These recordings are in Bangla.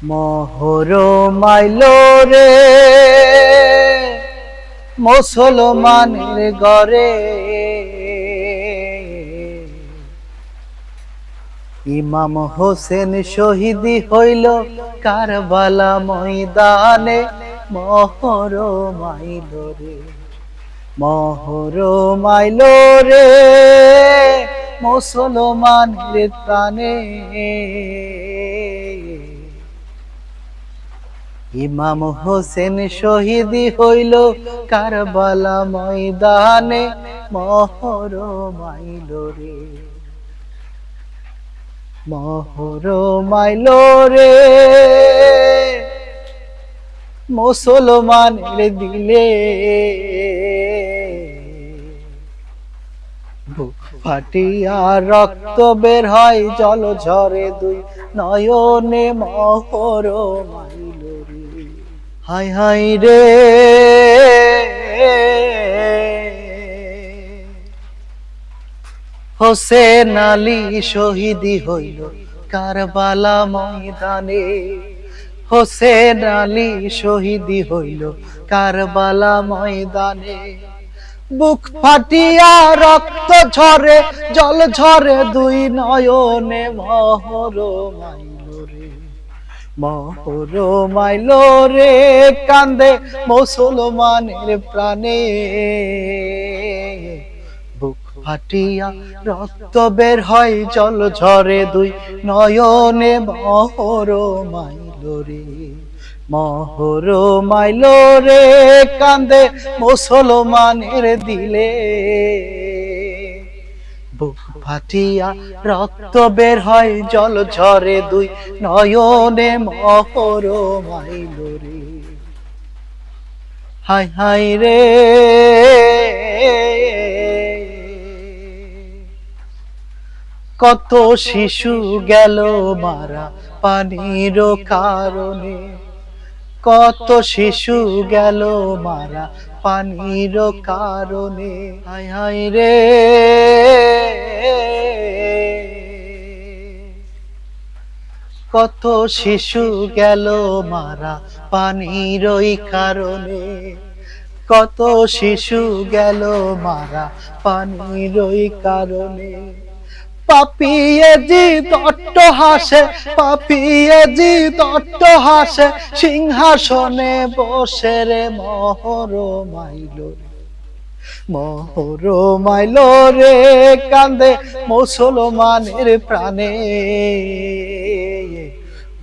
মহরম আইলো রে মুসলমানের ঘরে, ইমাম হোসেন শহীদি হইল কারবালা ময়দানে। মহরম আইলো রে, মহরম আইলো রে মুসলমানের প্রাণে। ইমাম হোসেন শহীদি হইল কারবালা ময়দানে। মহরম আইলো রে, মহরম আইলো রে মুসলমানের দিলে। বুক ফাটিয়া রক্ত বের হয় জল ঝরে দুই নয়নে। মহরম আইলো রে, হায় হায় রে হোসেন আলী শহীদি হইল কারবালা ময়দানে। হোসেন আলী শহীদি হইল কারবালা ময়দানে। বুক ফাটিয়া রক্ত ঝরে জল ঝরে দুই নয়নে। মহরম আইলো রে, মহরম আইলো রে কান্দে মুসলমানের প্রাণে। বুক ফাটিয়া রক্ত বের হয় জল ঝরে দুই নয়নে। মহরম আইলো রে, মহরম আইলো রে কান্দে মুসলমানের দিলে। বুক ফাটিয়া রক্ত বের হয় জল ঝরে দুই নয়নে। মহরম আইলো রে, হায় হায় রে কত শিশু গেল মারা পানির কারণে। কত শিশু গেল মারা পানির কারণে। হায় হায় রে কত শিশু গেল মারা পানির কারণে। কত শিশু গেল মারা পানির কারণে। পাপিয়ে জিদ অট্টহাসে, পাপিয়ে জিদ অট্টহাসে সিংহাসনে বসে রে। মহরম আইলো রে, মহরম আইলো রে কান্দে মুসলমানের প্রাণে।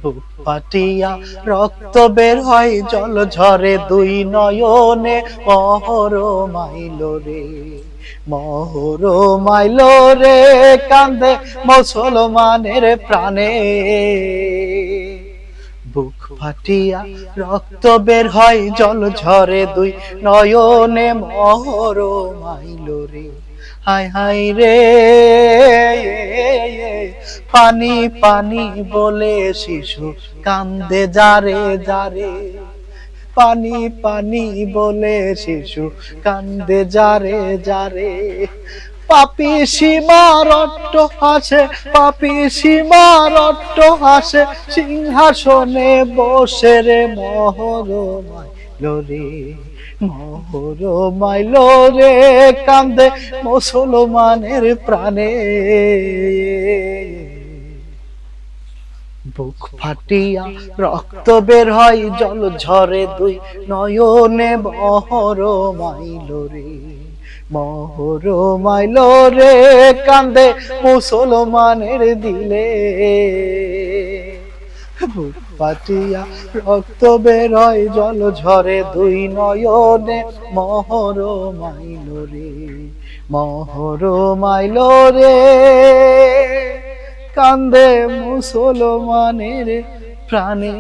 বুক ফাটিয়া রক্ত বের হয় জল ঝরে দুই নয়নে। মহরম আইলো রে, মহরম আইলো রে কান্দে মুসলমানের প্রাণে। বুক ফাটিয়া রক্ত বের হয় জল ঝরে দুই নয়নে। মহরম আইলো রে, হায় হায় রে পানি পানি বলে শিশু কান্দে যারে যারে। পানি পানি বলে শিশু কান্দে যারে যারে। পাপি সীমার অট্টহাসে, পাপি সীমার অট্টহাসে সিংহাসনে বসে রে। মহরম আইলো রে, মহরম আইলো রে কান্দে মুসলমানের প্রাণে। বুক ফাটিয়া রক্ত বের হয় জল ঝরে দুই নয়নে। মহরম আইলো রে, মহরম আইলো রে কান্দে মুসলমানের দিলে। বুক ফাটিয়া রক্ত বের হয় জল ঝরে দুই নয়নে। মহরম আইলো রে, মহরম আইলো রে কান্দে মুসলমানের প্রাণে।